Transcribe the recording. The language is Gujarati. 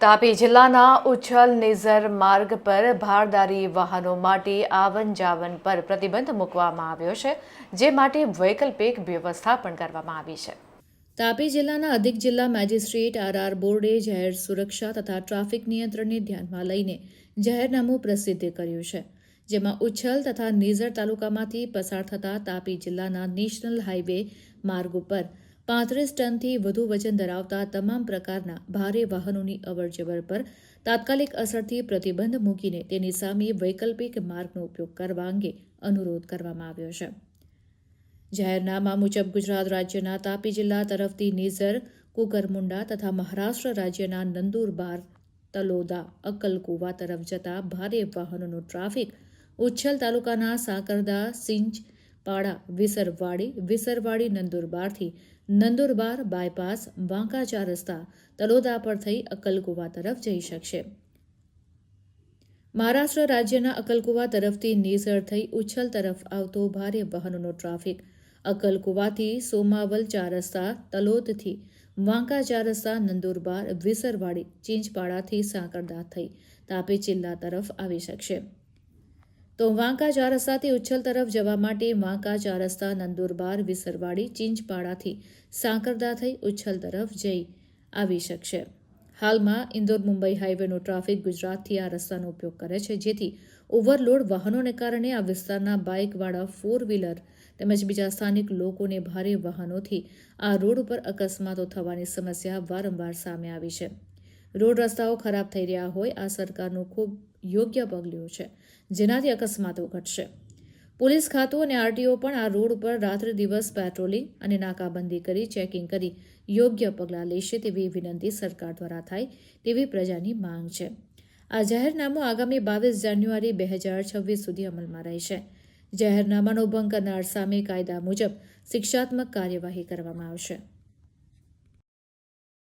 તાપી જિલ્લાના ઉચ્છલ નિઝર માર્ગ પર ભારદારી વાહનો માટે આવન જાવન પર પ્રતિબંધ મૂકવામાં આવ્યો છે, જે માટે વૈકલ્પિક વ્યવસ્થા પણ કરવામાં આવી છે. તાપી જિલ્લાના અધિક જિલ્લા મેજિસ્ટ્રેટ આર બોર્ડે જાહેર સુરક્ષા તથા ટ્રાફિક નિયંત્રણને ધ્યાનમાં લઈને જાહેરનામું પ્રસિદ્ધ કર્યું છે, જેમાં ઉચ્છલ તથા નિઝર તાલુકામાંથી પસાર થતા તાપી જિલ્લાના નેશનલ હાઈવે માર્ગ ઉપર 35 ટનથી વધુ વજન ધરાવતા તમામ પ્રકારના ભારે વાહનોની અવરજવર પર તાત્કાલિક અસરથી પ્રતિબંધ મૂકીને તેની સામે વૈકલ્પિક માર્ગનો ઉપયોગ કરવા અંગે અનુરોધ કરવામાં આવ્યો છે. જાહેરનામા મુજબ ગુજરાત રાજ્યના તાપી જિલ્લા તરફથી નિઝર, કુકરમુંડા તથા મહારાષ્ટ્ર રાજ્યના નંદુરબાર, તલોદા, અક્કલકુવા તરફ જતા ભારે વાહનોનો ટ્રાફિક ઉચ્છલ તાલુકાના સાકરદા, સિંચ પાડા, વિસરવાડી નંદુરબારથી નંદુરબાર બાયપાસ, વાંકા 4 રસ્તા, તલોદા પર થઈ અક્કલકુવા તરફ જઈ શકશે. મહારાષ્ટ્ર રાજ્યના અક્કલકુવા તરફથી નિઝર થઈ ઉચ્છલ તરફ આવતો ભારે વાહનોનો ટ્રાફિક અક્કલકુવાથી સોમાવલ 4 રસ્તા, તલોદથી વાંકા 4 રસ્તા, નંદુરબાર, વિસરવાડી, ચીંચપાડાથી સાંકરદા થઈ તાપી જિલ્લા તરફ આવી શકશે. તો વાંકા 4 રસ્તાથી ઉચ્છલ તરફ જવા માટે વાંકા 4 રસ્તા, નંદુરબાર, વિસરવાડી, ચીંચપાડાથી સાંકરદા થઈ ઉચ્છલ તરફ જઈ આવી શકશે. હાલમાં ઇન્દોર મુંબઈ હાઈવેનો ટ્રાફિક ગુજરાતથી આ રસ્તાનો ઉપયોગ કરે છે, જેથી ઓવરલોડ વાહનોને કારણે આ વિસ્તારના બાઇકવાળા, 4 વ્હીલર તેમજ બીજા સ્થાનિક લોકોને ભારે વાહનોથી આ રોડ ઉપર અકસ્માતો થવાની સમસ્યા વારંવાર સામે આવી છે. રોડ રસ્તાઓ ખરાબ થઈ રહ્યા હોય આ સરકારનું ખૂબ યોગ્ય પગલું છે, જેનાથી અકસ્માતો ઘટશે. પોલીસ ખાતું અને આરટીઓ પણ આ રોડ ઉપર રાત્રે દિવસ પેટ્રોલિંગ અને નાકાબંધી કરી ચેકિંગ કરી યોગ્ય પગલાં લેશે તેવી વિનંતી સરકાર દ્વારા થાય તેવી પ્રજાની માંગ છે. આ જાહેરનામું આગામી 22 જાન્યુઆરી 2026 સુધી અમલમાં રહેશે. જાહેરનામાનો ભંગ કરનાર સામે કાયદા મુજબ શિક્ષાત્મક કાર્યવાહી કરવામાં આવશે.